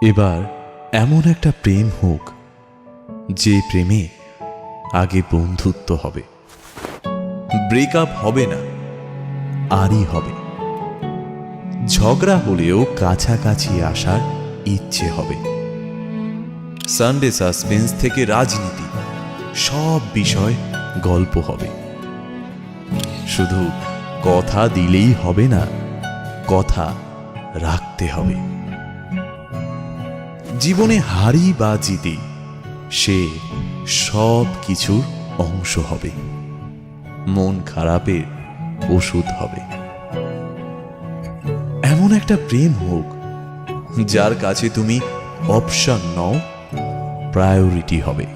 এবার এমন একটা প্রেম হোক যে প্রেমে আগে বন্ধুত্ব হবে, ব্রেকআপ হবে না, আরই হবে। ঝগড়া হলেও কাছাকাছি আসার ইচ্ছে হবে। সানডে সাসপেন্স থেকে রাজনীতি, সব বিষয় গল্প হবে। শুধু কথা দিলেই হবে না, কথা রাখতে হবে। জীবনে হারি বা জিতি, সে সব কিছুর অংশ হবে, মন খারাপের ওষুধ হবে। এমন একটা প্রেম হোক যার কাছে তুমি অপশন নও, প্রায়োরিটি হবে।